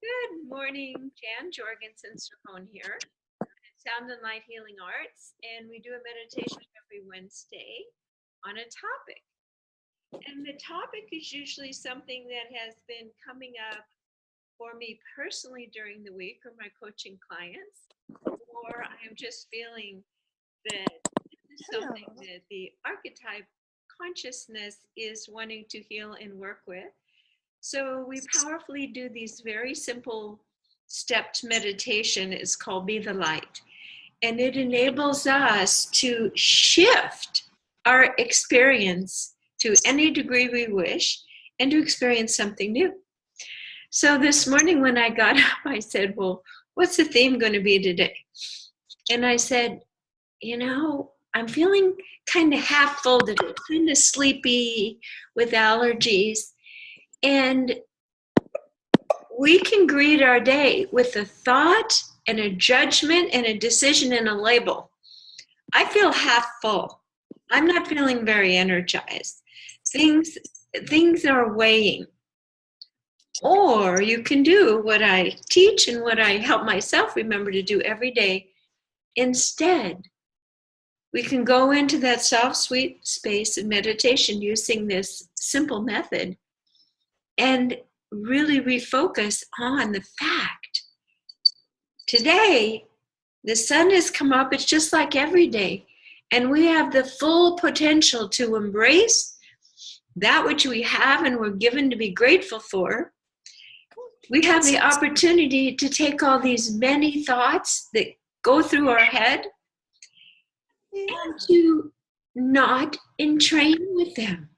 Good morning, Jan. Jorgensen, Cercone here. Sound and Light Healing Arts, and we do a meditation every Wednesday on a topic. And the topic is usually something that has been coming up for me personally during the week or my coaching clients, or I am just feeling that this is something that the archetype consciousness is wanting to heal and work with. So we powerfully do these very simple stepped meditation. It's called Be the Light. And it enables us to shift our experience to any degree we wish and to experience something new. So this morning when I got up, I said, well, what's the theme going to be today? And I said, I'm feeling kind of half full today, kind of sleepy with allergies. And we can greet our day with a thought and a judgment and a decision and a label. I feel half full. I'm not feeling very energized. Things are weighing. Or you can do what I teach and what I help myself remember to do every day. Instead, we can go into that soft, sweet space of meditation using this simple method and really refocus on the fact. Today, the sun has come up, it's just like every day, and we have the full potential to embrace that which we have and we're given to be grateful for. We have the opportunity to take all these many thoughts that go through our head and to not entrain with them,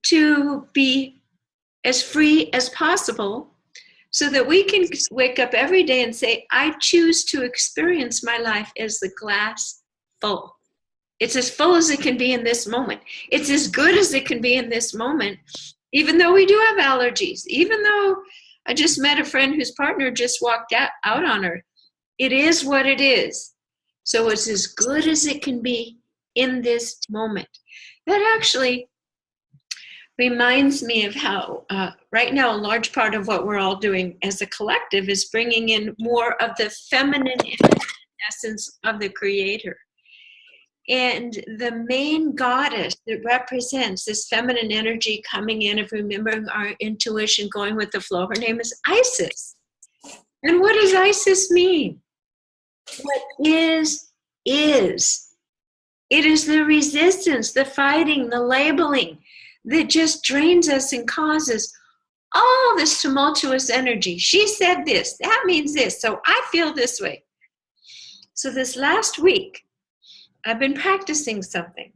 to be as free as possible so that we can wake up every day and say, I choose to experience my life as the glass full. It's as full as it can be in this moment. It's as good as it can be in this moment, even though we do have allergies, even though I just met a friend whose partner just walked out on her. It is what it is. So it's as good as it can be in this moment. That actually reminds me of how right now a large part of what we're all doing as a collective is bringing in more of the feminine essence of the Creator. And the main goddess that represents this feminine energy coming in of remembering our intuition, going with the flow, her name is Isis. And what does Isis mean? What is. It is the resistance, the fighting, the labeling that just drains us and causes all this tumultuous energy. She said this, that means this, so I feel this way. So this last week, I've been practicing something.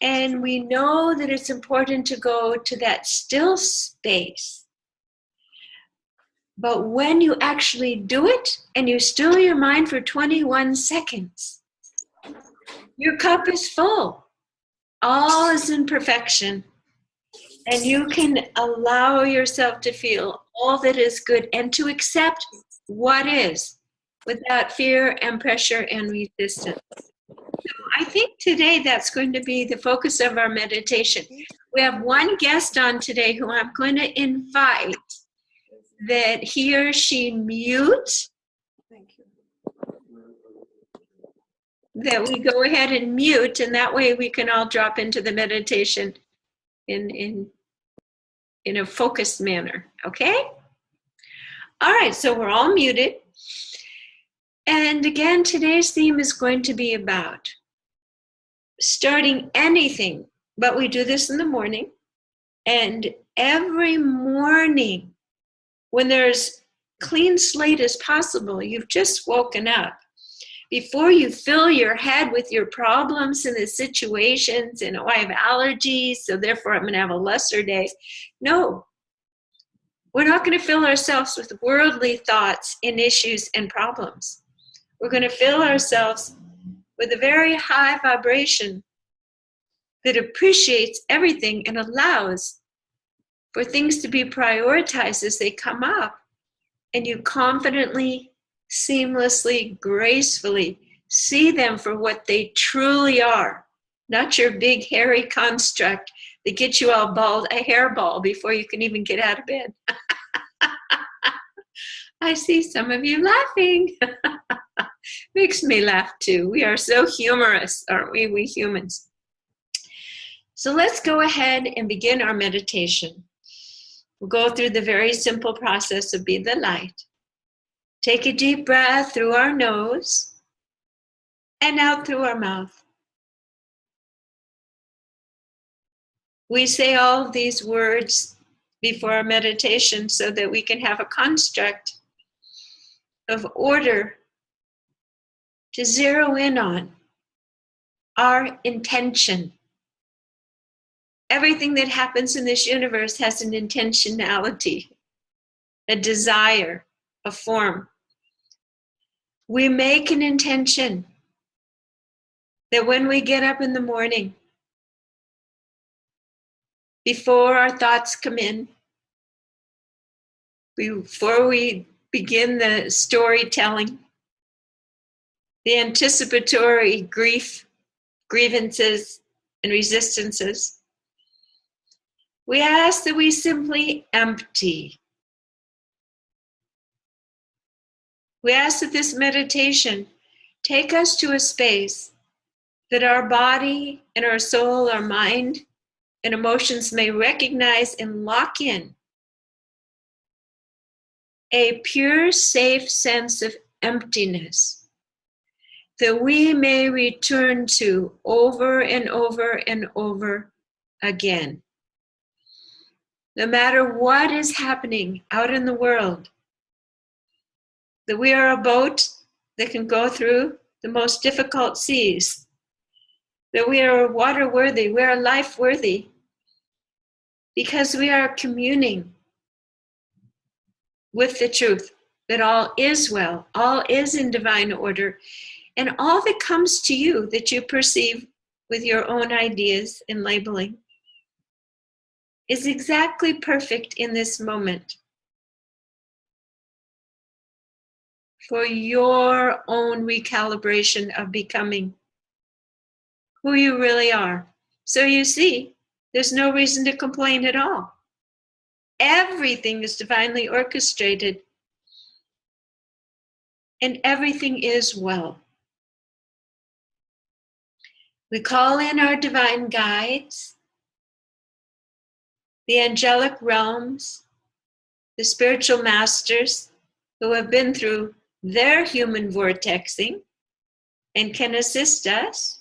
And we know that it's important to go to that still space. But when you actually do it and you still your mind for 21 seconds, your cup is full. All is in perfection. And you can allow yourself to feel all that is good and to accept what is without fear and pressure and resistance. So I think today that's going to be the focus of our meditation. We have one guest on today who I'm going to invite that he or she mute. Thank you. That we go ahead and mute, and that way we can all drop into the meditation in a focused manner, okay? All right, so we're all muted. And again, today's theme is going to be about starting anything, but we do this in the morning. And every morning, when there's clean slate as possible, you've just woken up. Before you fill your head with your problems and the situations, and oh, I have allergies, so therefore I'm going to have a lesser day. No, we're not going to fill ourselves with worldly thoughts and issues and problems. We're going to fill ourselves with a very high vibration that appreciates everything and allows for things to be prioritized as they come up. And you confidently, seamlessly, gracefully see them for what they truly are. Not your big hairy construct that gets you all bald, a hairball before you can even get out of bed. I see some of you laughing. Makes me laugh too. We are so humorous, aren't we, we humans? So let's go ahead and begin our meditation. We'll go through the very simple process of Be the Light. Take a deep breath through our nose and out through our mouth. We say all of these words before our meditation so that we can have a construct of order to zero in on our intention. Everything that happens in this universe has an intentionality, a desire, a form. We make an intention that when we get up in the morning, before our thoughts come in, before we begin the storytelling, the anticipatory grievances, and resistances, we ask that we simply empty. We ask that this meditation take us to a space that our body and our soul, our mind and emotions may recognize and lock in a pure, safe sense of emptiness that we may return to over and over and over again. No matter what is happening out in the world, that we are a boat that can go through the most difficult seas, that we are water worthy, we are life worthy, because we are communing with the truth that all is well, all is in divine order, and all that comes to you that you perceive with your own ideas and labeling is exactly perfect in this moment for your own recalibration of becoming who you really are. So you see, there's no reason to complain at all. Everything is divinely orchestrated and everything is well. We call in our divine guides, the angelic realms, the spiritual masters who have been through their human vortexing and can assist us.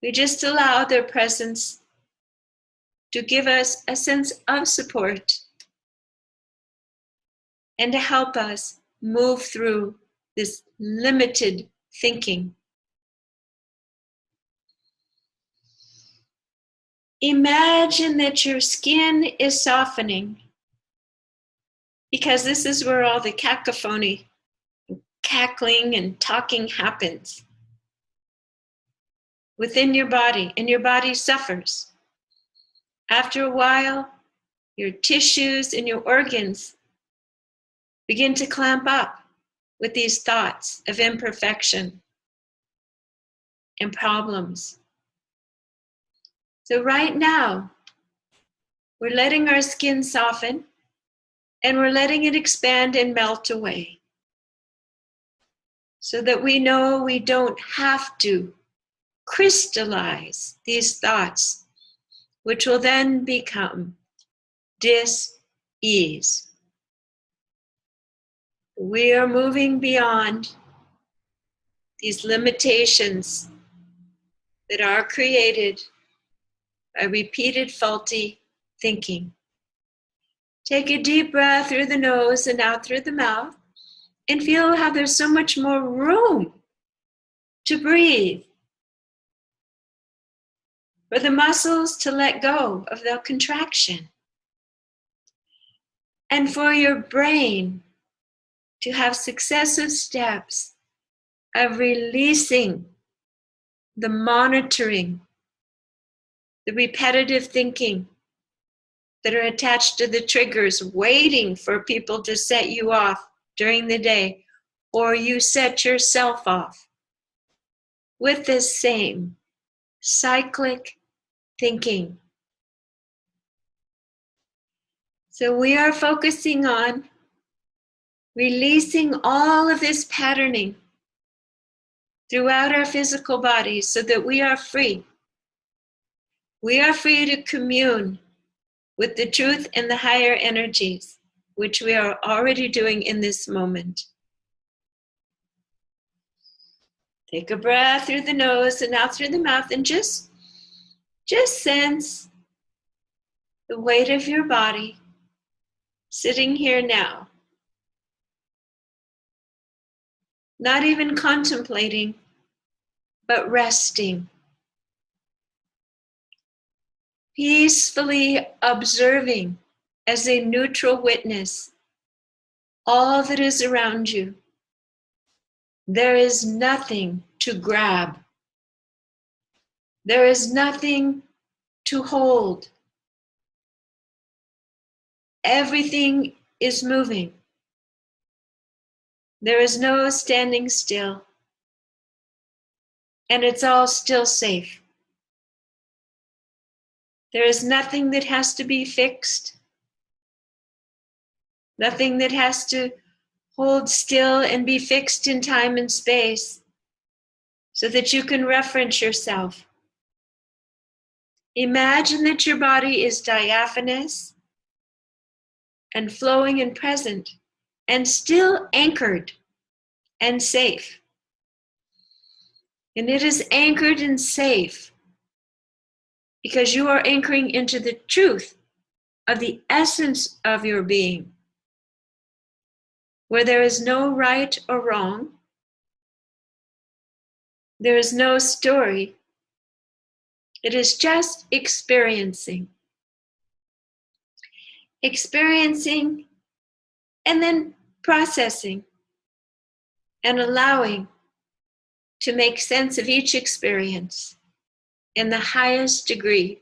We just allow their presence to give us a sense of support and to help us move through this limited thinking. Imagine that your skin is softening, because this is where all the cacophony, cackling and talking happens within your body, and your body suffers. After a while, your tissues and your organs begin to clamp up with these thoughts of imperfection and problems. So right now, we're letting our skin soften and we're letting it expand and melt away so that we know we don't have to crystallize these thoughts, which will then become dis-ease. We are moving beyond these limitations that are created by repeated faulty thinking. Take a deep breath through the nose and out through the mouth, and feel how there's so much more room to breathe, for the muscles to let go of the contraction, and for your brain to have successive steps of releasing the monitoring, the repetitive thinking that are attached to the triggers, waiting for people to set you off during the day, or you set yourself off with this same cyclic thinking. So we are focusing on releasing all of this patterning throughout our physical bodies so that we are free. We are free to commune with the truth and the higher energies, which we are already doing in this moment. Take a breath through the nose and out through the mouth, and just sense the weight of your body sitting here now. Not even contemplating, but resting. Peacefully observing as a neutral witness all that is around you. There is nothing to grab. There is nothing to hold. Everything is moving. There is no standing still. And it's all still safe. There is nothing that has to be fixed. Nothing that has to hold still and be fixed in time and space so that you can reference yourself. Imagine that your body is diaphanous and flowing and present and still anchored and safe. And it is anchored and safe because you are anchoring into the truth of the essence of your being, where there is no right or wrong, there is no story, it is just experiencing. Experiencing and then processing and allowing to make sense of each experience in the highest degree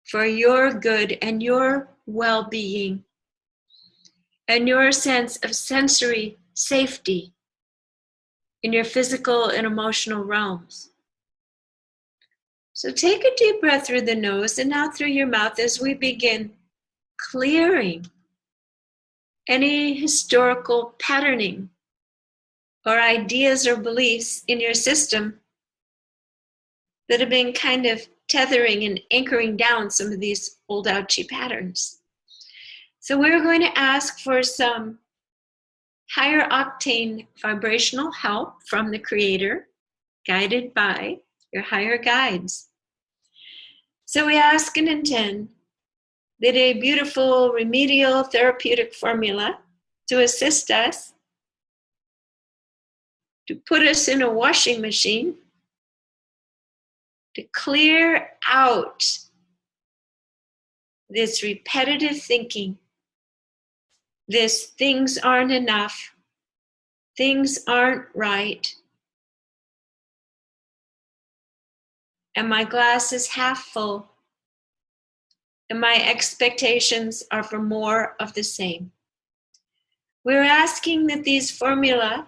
for your good and your well-being and your sense of sensory safety in your physical and emotional realms. So take a deep breath through the nose and out through your mouth as we begin clearing any historical patterning or ideas or beliefs in your system that have been kind of tethering and anchoring down some of these old ouchy patterns. So we're going to ask for some higher octane vibrational help from the Creator, guided by your higher guides. So we ask and intend that a beautiful remedial therapeutic formula to assist us, to put us in a washing machine, to clear out this repetitive thinking, this things aren't enough, things aren't right, and my glass is half full, and my expectations are for more of the same. We're asking that these formulas,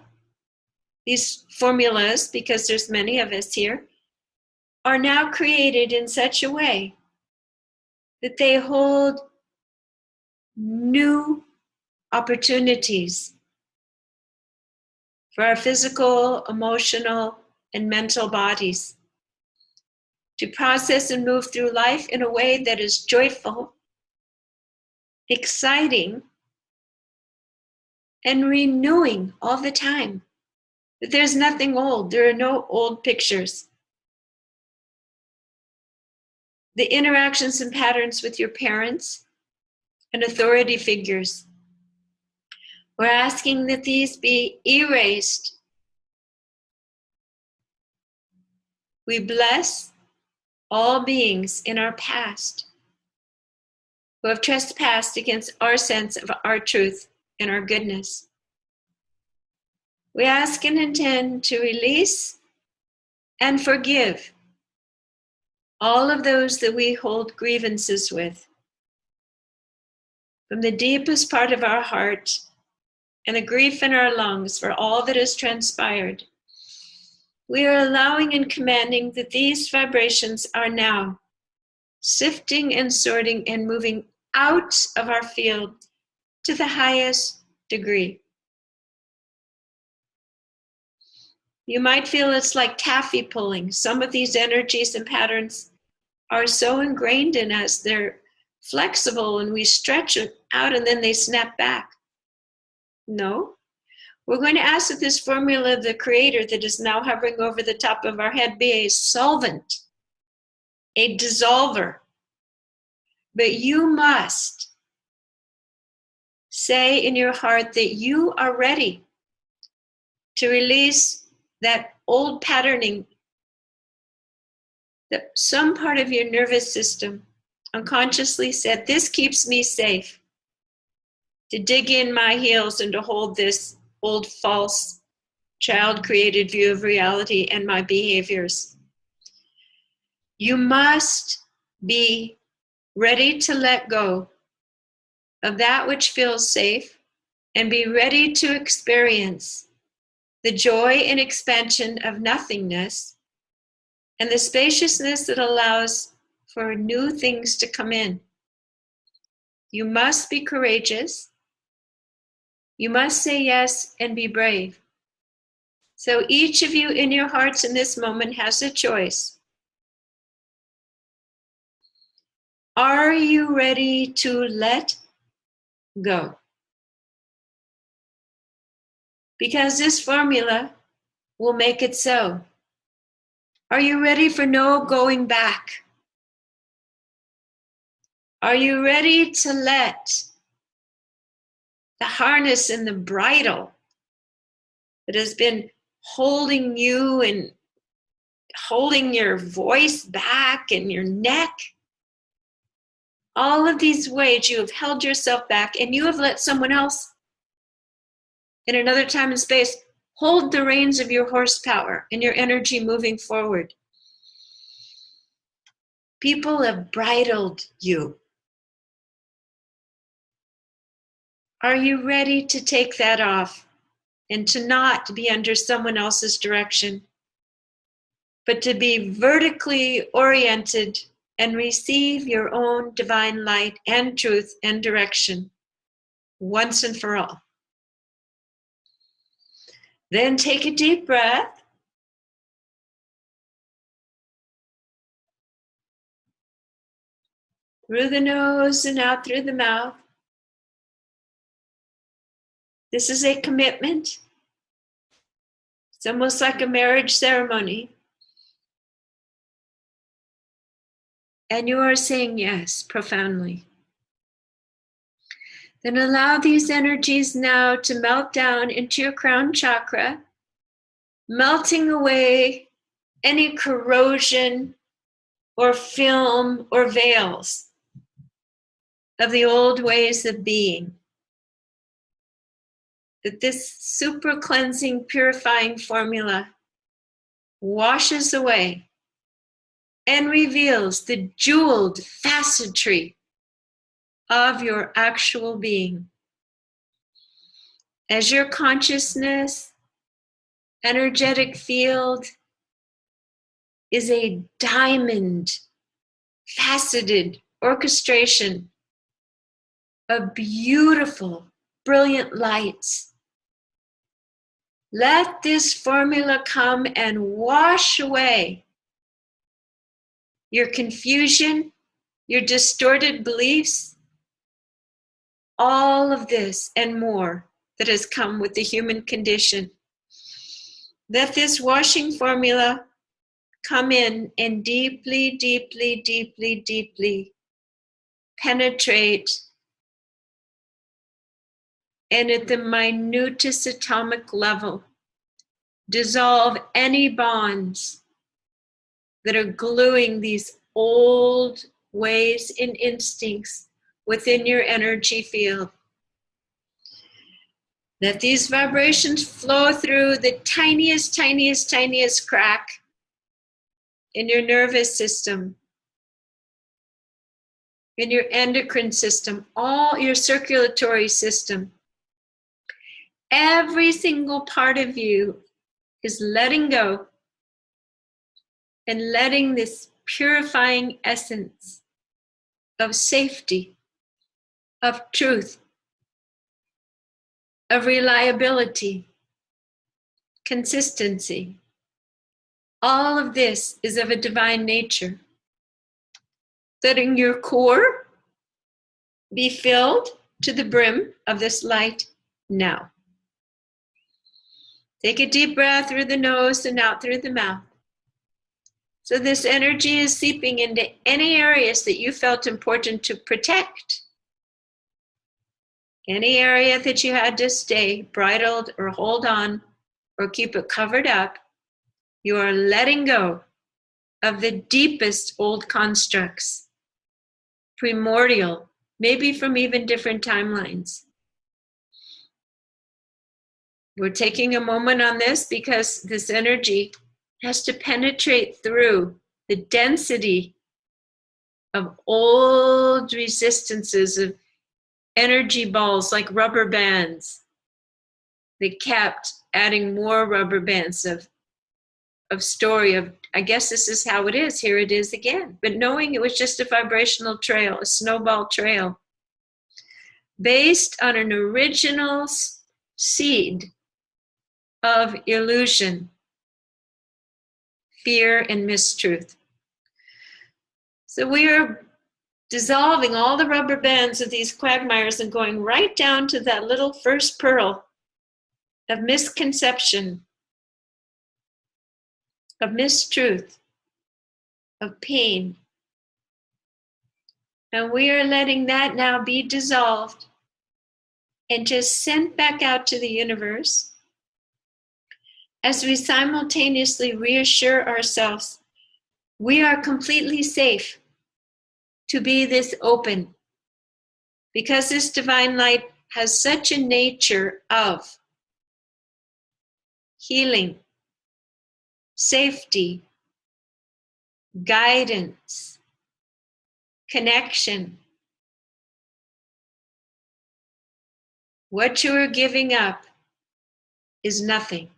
because there's many of us here, are now created in such a way that they hold new opportunities for our physical, emotional, and mental bodies to process and move through life in a way that is joyful, exciting, and renewing all the time. That there's nothing old. There are no old pictures. The interactions and patterns with your parents and authority figures, we're asking that these be erased. We bless all beings in our past who have trespassed against our sense of our truth and our goodness. We ask and intend to release and forgive all of those that we hold grievances with from the deepest part of our heart and the grief in our lungs for all that has transpired. We are allowing and commanding that these vibrations are now sifting and sorting and moving out of our field to the highest degree. You might feel it's like taffy pulling. Some of these energies and patterns are so ingrained in us, they're flexible and we stretch it out and then they snap back. No. We're going to ask that this formula of the Creator that is now hovering over the top of our head be a solvent, a dissolver. But you must say in your heart that you are ready to release that old patterning, that some part of your nervous system unconsciously said, this keeps me safe, to dig in my heels and to hold this old false child-created view of reality and my behaviors. You must be ready to let go of that which feels safe and be ready to experience the joy and expansion of nothingness and the spaciousness that allows for new things to come in. You must be courageous. You must say yes and be brave. So each of you in your hearts in this moment has a choice. Are you ready to let go? Because this formula will make it so. Are you ready for no going back? Are you ready to let the harness and the bridle that has been holding you and holding your voice back and your neck, all of these ways you have held yourself back and you have let someone else in another time and space hold the reins of your horsepower and your energy moving forward. People have bridled you. Are you ready to take that off and to not be under someone else's direction, but to be vertically oriented and receive your own divine light and truth and direction once and for all? Then take a deep breath. Through the nose and out through the mouth. This is a commitment. It's almost like a marriage ceremony. And you are saying yes profoundly. Then allow these energies now to melt down into your crown chakra, melting away any corrosion or film or veils of the old ways of being. That this super cleansing, purifying formula washes away and reveals the jeweled facetry of your actual being. As your consciousness, energetic field is a diamond faceted orchestration of beautiful, brilliant lights. Let this formula come and wash away your confusion, your distorted beliefs, all of this and more that has come with the human condition. Let this washing formula come in and deeply, deeply, deeply, deeply penetrate and at the minutest atomic level dissolve any bonds that are gluing these old ways and instincts within your energy field. Let these vibrations flow through the tiniest, tiniest, tiniest crack in your nervous system, in your endocrine system, all your circulatory system. Every single part of you is letting go and letting this purifying essence of safety, of truth, of reliability, consistency, All of this is of a divine nature. Letting your core be filled to the brim of this light now. Take a deep breath through the nose and out through the mouth. So this energy is seeping into any areas that you felt important to protect. Any area that you had to stay bridled or hold on or keep it covered up, you are letting go of the deepest old constructs, primordial, maybe from even different timelines. We're taking a moment on this because this energy has to penetrate through the density of old resistances of energy balls like rubber bands. They kept adding more rubber bands of story of, I guess this is how it is, here it is again. But knowing it was just a vibrational trail, a snowball trail, based on an original seed of illusion, fear, and mistruth. So we are dissolving all the rubber bands of these quagmires and going right down to that little first pearl of misconception, of mistruth, of pain. And we are letting that now be dissolved and just sent back out to the universe as we simultaneously reassure ourselves we are completely safe to be this open, because this divine light has such a nature of healing, safety, guidance, connection. What you are giving up is nothing.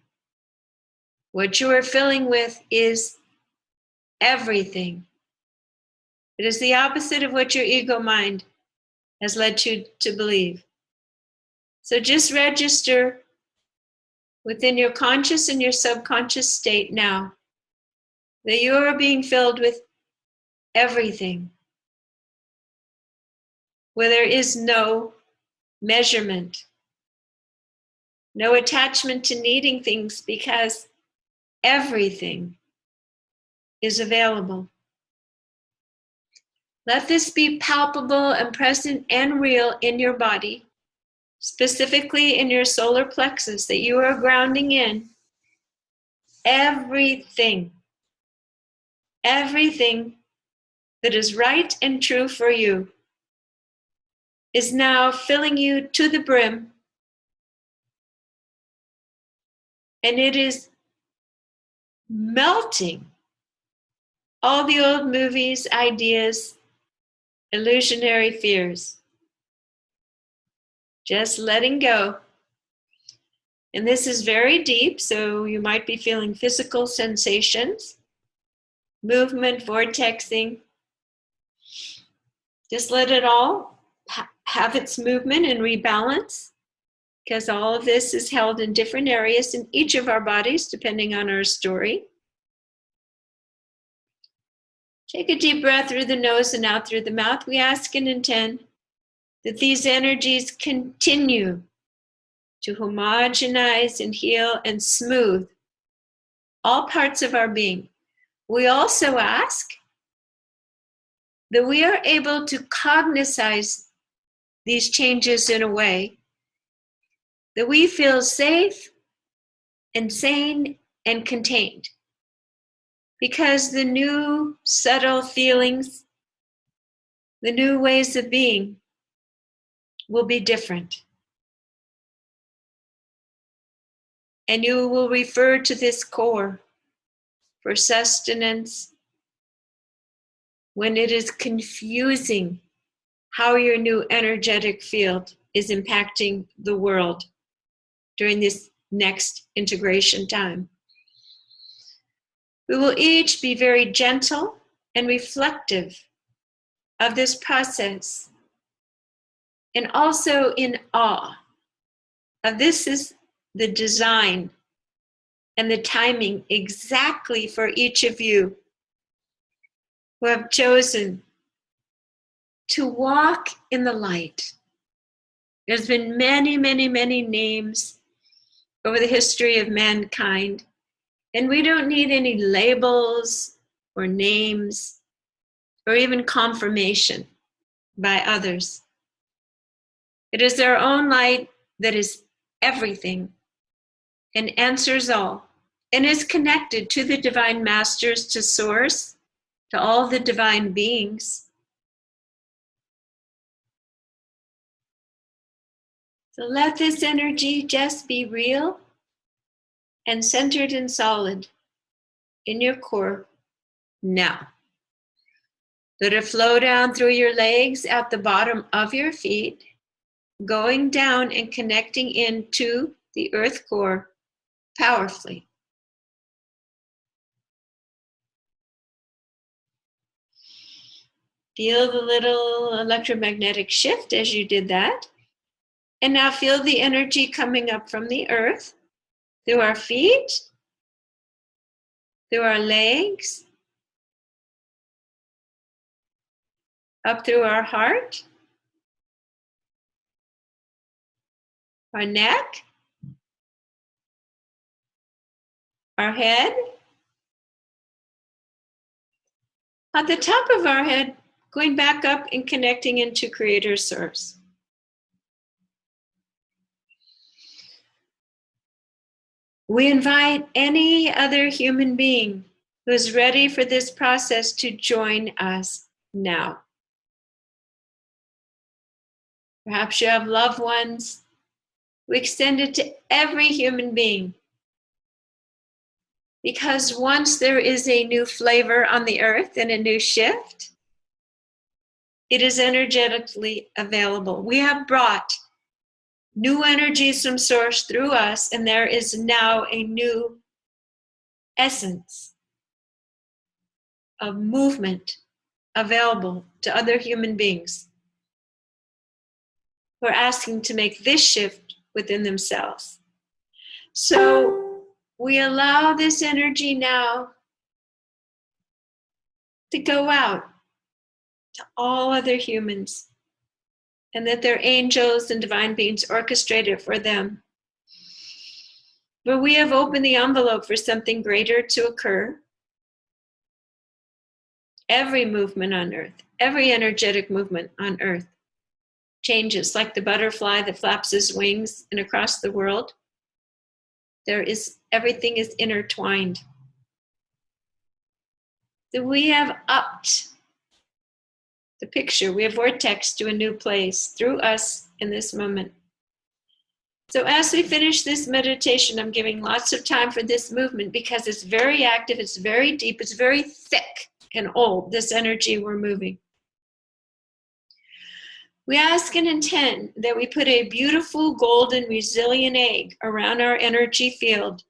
What you are filling with is everything. It is the opposite of what your ego mind has led you to believe. So just register within your conscious and your subconscious state now that you are being filled with everything, where there is no measurement, no attachment to needing things, because everything is available. Let this be palpable and present and real in your body, specifically in your solar plexus, that you are grounding in everything that is right and true for you is now filling you to the brim, and it is melting all the old movies, ideas, illusionary fears. Just letting go. And this is very deep, so you might be feeling physical sensations, movement, vortexing. Just let it all have its movement and rebalance, because all of this is held in different areas in each of our bodies, depending on our story. Take a deep breath through the nose and out through the mouth. We ask and intend that these energies continue to homogenize and heal and smooth all parts of our being. We also ask that we are able to cognize these changes in a way that we feel safe and sane and contained. Because the new subtle feelings, the new ways of being will be different. And you will refer to this core for sustenance when it is confusing how your new energetic field is impacting the world during this next integration time. We will each be very gentle and reflective of this process, and also in awe of this is the design and the timing exactly for each of you who have chosen to walk in the light. There's been many, many, many names over the history of mankind, and we don't need any labels or names or even confirmation by others. It is their own light that is everything and answers all, and is connected to the divine masters, to source, to all the divine beings. So let this energy just be real and centered and solid in your core now. Let it flow down through your legs at the bottom of your feet, going down and connecting into the earth core powerfully. Feel the little electromagnetic shift as you did that. And now feel the energy coming up from the earth, through our feet, through our legs, up through our heart, our neck, our head, at the top of our head, going back up and connecting into Creator Source. We invite any other human being who is ready for this process to join us now. Perhaps you have loved ones. We extend it to every human being. Because once there is a new flavor on the earth and a new shift, it is energetically available. We have brought new energies from source through us, and there is now a new essence of movement available to other human beings who are asking to make this shift within themselves. So we allow this energy now to go out to all other humans, and that their angels and divine beings orchestrate it for them. But we have opened the envelope for something greater to occur. Every movement on earth, every energetic movement on earth changes, like the butterfly that flaps his wings and across the world. Everything is intertwined. So we have upped the picture. We have vortex to a new place through us in this moment. So as we finish this meditation, I'm giving lots of time for this movement because it's very active, it's very deep, it's very thick and old, this energy we're moving. We ask and intend that we put a beautiful golden resilient egg around our energy field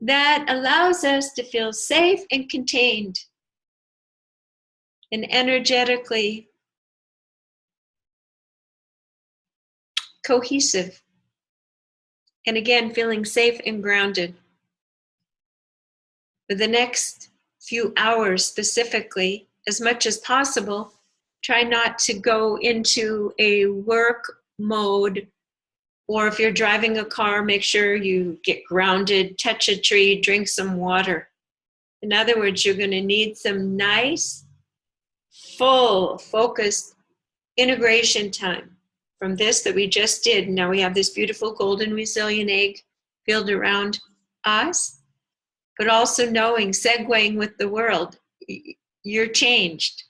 that allows us to feel safe and contained and energetically cohesive. And again, feeling safe and grounded. For the next few hours specifically, as much as possible, try not to go into a work mode, or if you're driving a car, make sure you get grounded, touch a tree, drink some water. In other words, you're going to need some nice, full, focused integration time from this that we just did. Now we have this beautiful golden resilient egg field around us, but also knowing, segueing with the world, you're changed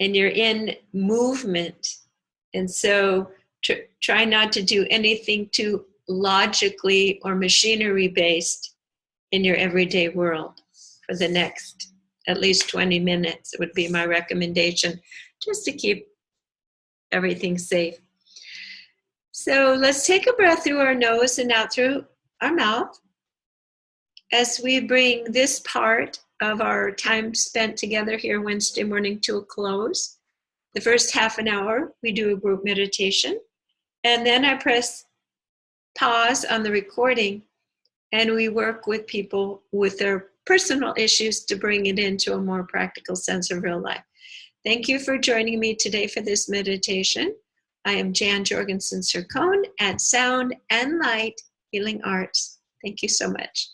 and you're in movement. And so try not to do anything too logically or machinery based in your everyday world for the next at least 20 minutes. It would be my recommendation, just to keep everything safe. So let's take a breath through our nose and out through our mouth as we bring this part of our time spent together here Wednesday morning to a close. The first half an hour, we do a group meditation, and then I press pause on the recording and we work with people with their personal issues to bring it into a more practical sense of real life. Thank you for joining me today for this meditation. I am Jan Jorgensen Cercone at Sound and Light Healing Arts. Thank you so much.